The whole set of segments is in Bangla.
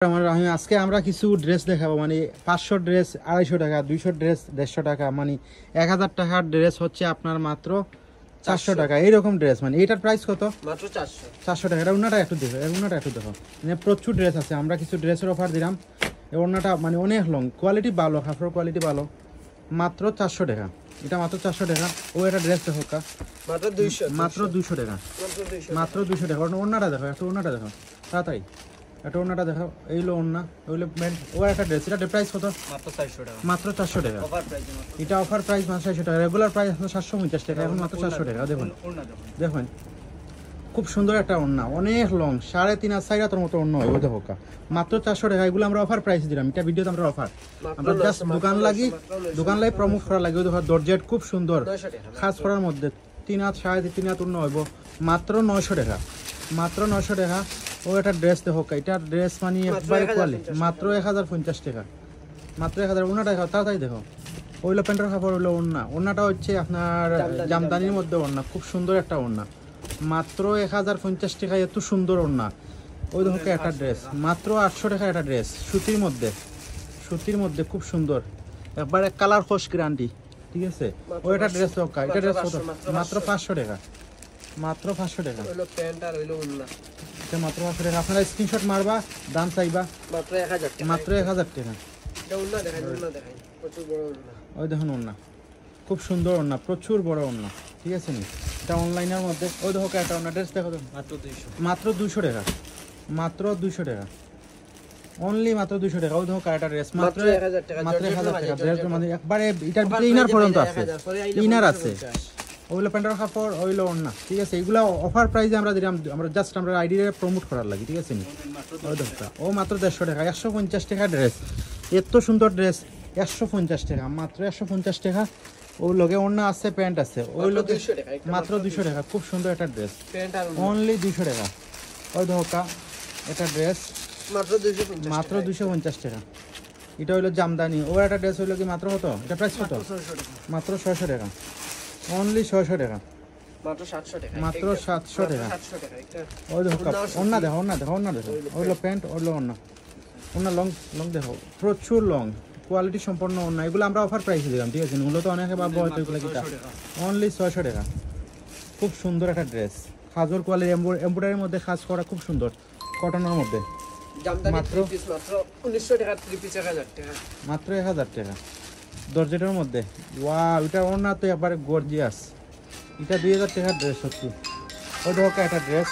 আমি আজকে আমরা কিছু ড্রেস দেখাবো, মানে 500 ড্রেস 250 টাকা, 200 ড্রেস 150 টাকা, মানে 1000 টাকার ড্রেস হচ্ছে আপনার মাত্র 400 টাকা। এইরকম ড্রেস, মানে এটার প্রাইস কত? মাত্র 400 টাকা। এটা ওনাটা একটু দেখো, ওনাটা একটু দেখো, মানে প্রচুর ড্রেস আছে। আমরা কিছু ড্রেসের অফার দিলাম। ওনাটা মানে অনেক লং, কোয়ালিটি ভালো, কাপড়ের কোয়ালিটি ভালো, মাত্র 400 টাকা। এটা মাত্র 400 টাকা। ও এটা ড্রেস দেখো মাত্র 200 টাকা, মাত্র 200 টাকা। ওনাটা দেখো, একটু ওনাটা দেখো তাড়াতাড়ি, এটা ওনাটা দেখো। এইলো ওনা, ওইলো প্যান্ট। ও একটা ড্রেস, এটা প্রাইস কত? মাত্র 400 টাকা, মাত্র 400 টাকা। এটা অফার প্রাইস মাত্র 400 টাকা। রেগুলার প্রাইস 750 টাকা, এখন মাত্র 400 টাকা। দেখুন দেখুন, খুব সুন্দর একটা ওড়না, অনেক লং, 3.5 4 হাতের মতো ওড়না হয়। ওই দেখো মাত্র 400 টাকা। এগুলো আমরা অফার প্রাইস দিলাম, এটা ভিডিওতে আমরা অফার, আমরা জাস্ট দোকান লাগি প্রমোট করা লাগে। ওই দেখো দরজেট খুব সুন্দর, খাস করার মধ্যে 3 হাত 3.5 হাত ওড়না হইব, মাত্র 900 টাকা, মাত্র 900 টাকা। ও একটা ড্রেস দেখো, এটা ড্রেস মানে একবারে কোয়ালিটি, মাত্র 1050 টাকা, মাত্র 1000। ওড়নাটা দেখো তাড়াতাড়ি দেখো। ওইলো প্যান্টের কাপড়, ওইলো ওড়না। ওড়নাটা হচ্ছে আপনার জামদানির মধ্যে ওড়না, খুব সুন্দর একটা ওড়না, মাত্র 1050 টাকা। এত সুন্দর ওড়না। ওই দেখো একটা ড্রেস, মাত্র 800 টাকা। একটা ড্রেস সুতির মধ্যে, সুতির মধ্যে খুব সুন্দর, একবারে কালার খোশ গ্যারান্টি, ঠিক আছে। ওই একটা ড্রেস হোকা, এটা ড্রেস কত? মাত্র 500 টাকা, মাত্র 500 টাকা। হলো প্যান্ট আর হলো ওড়না, এটা মাত্র 500 টাকা। আপনারা স্ক্রিনশট মারবা, দাম চাইবা, মাত্র 1000 টাকা, মাত্র 1000 টাকা। এটা ওড়না দেখাই, ওড়না দেখাই, প্রচুর বড় ওড়না। ওই দেখুন ওড়না, খুব সুন্দর ওড়না, প্রচুর বড় ওড়না, ঠিক আছে নি। এটা অনলাইনের মধ্যে। ওই দেখো একটা ওড়না, ড্রেস দেখো, মাত্র 200, মাত্র 200 টাকা, মাত্র 200 টাকা, অনলি মাত্র 200 টাকা। ওই দেখো একটা ড্রেস, মাত্র 1000 টাকা, মাত্র 1000 টাকা। ড্রেস মানে একবারে এটার ভিতরে ইনার পর্যন্ত আছে, ইনার আছে। ওইগুলো প্যান্টের কাপড়, ওইগুলো ওড়না, ঠিক আছে। এগুলো অফার প্রাইসে আমরা দিলাম, আমরা জাস্ট আমরা আইডিয়া প্রমোট করার লাগে, ঠিক আছে নি। ওই দেখো ও মাত্র 150 টাকা, 150 টাকা ড্রেস, এত সুন্দর ড্রেস, 150 টাকা, মাত্র 150 টাকা। ওই লগে ওড়না আছে, প্যান্ট আছে, ওই লগে মাত্র 200 টাকা। খুব সুন্দর একটা ড্রেস, অনলি 200 টাকা। ওই দেখো এটা ড্রেস মাত্র 250 টাকা। এটা হইলো জামদানি। ও একটা ড্রেস হইলো কি মাত্র কত? এটা প্রাইস কত? মাত্র 600 টাকা, অনলি 600 টাকা, মাত্র 700 টাকা, মাত্র 700 টাকা। ওই দেখো ওড়না দেখো, ওড়না দেখো, ওড়না দেখো। ওইলো প্যান্ট, ওইলো ওড়না, ওড়না লং লং দেখো, প্রচুর লং, কোয়ালিটি সম্পন্ন ওড়না। এগুলো আমরা অফার প্রাইসে দিলাম, ঠিক আছে। মূলত অনেকে ভাববো হয়তো এগুলো কিটা, অনলি 600 টাকা। খুব সুন্দর একটা ড্রেস, খাজর কোয়ালিটি, এমব্রয়ডারির মধ্যে কাজ করা, খুব সুন্দর, কটনের মধ্যে, মাত্র 1900 টাকা, 3 পিস 1000 টাকা, মাত্র 1000 টাকা। দরজেটের মধ্যে, ওয়াও, এটা ওড়না তো একবারে গর্জিয়াস। এটা 2000 টাকার ড্রেস সত্যি। ওই দেখো একটা ড্রেস,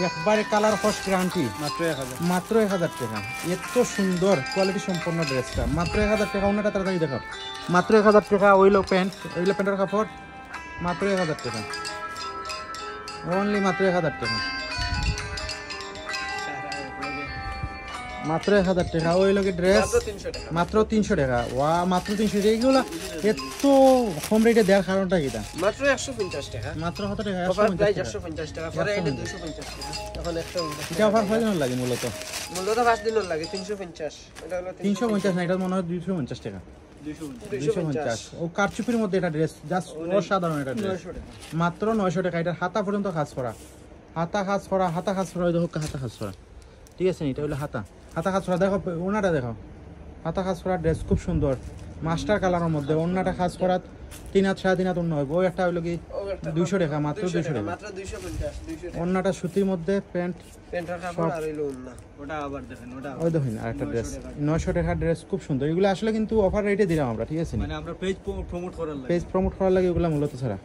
একবারে কালার ফার্স্ট গ্যারান্টি, মাত্র 1000, মাত্র 1000 টাকা। এত সুন্দর কোয়ালিটি সম্পন্ন ড্রেসটা, মাত্র 1000 টাকা। ওনাটা তাড়াতাড়ি দেখো, মাত্র 1000 টাকা। ওইলো প্যান্ট, ওইলো প্যান্টের কাপড়, মাত্র 1000 টাকা, অনলি মাত্র 1000 টাকা, মাত্র 1000 টাকা। ওই লোকের ড্রেস মাত্র 300 টাকা। ওয়া, মাত্র 300 টাকা। এইগুলো এত কম রেটে দেওয়ার কারণটা কিটা? মাত্র 150 টাকা, মাত্র কত টাকা? অফার প্রাইস 150 টাকা, পরে এটা 250 টাকা। এখন 150 এটা অফার প্রাইস লাগে মূলত, 5 দিন লাগে 350। এটা হলো 350 না, এটা মনে হয় 250 টাকা, 250। ও কারচুপির মধ্যে এটা ড্রেস, জাস্ট অসাধারণ একটা ড্রেস, মাত্র 900 টাকা। এটা হাতা পর্যন্ত কাজ করা, হাতা কাজ করা, হাতা কাজ করা। দেখো হাতা কাজ করা, ঠিক আছে। এটা হলো হাতা, হাতা কাজ করা। দেখো ওনাটা দেখো, হাতা কাজ করা ড্রেস, খুব সুন্দর, মাস্টার কালারের মধ্যে। ওনাটা কাজ করা 3 হাত 3.5 হাত ওড়না হবে। ওই একটা হইলো কি 200 টাকা, মাত্র 200 টাকা, মাত্র 250। ওড়নাটা সুতির মধ্যে, প্যান্ট, প্যান্টের কাপড় আর হলো ওড়না। ওটা আবার দেখেন, ওটা ওই দেখুন আরেকটা ড্রেস, 900 টাকার ড্রেস, খুব সুন্দর। এগুলো আসলে কিন্তু অফার রেটে দিলাম আমরা, ঠিক আছে। মানে আমরা পেজ প্রমোট করার লাগে, পেজ প্রমোট করার লাগে এগুলো মূলত ছাড়া।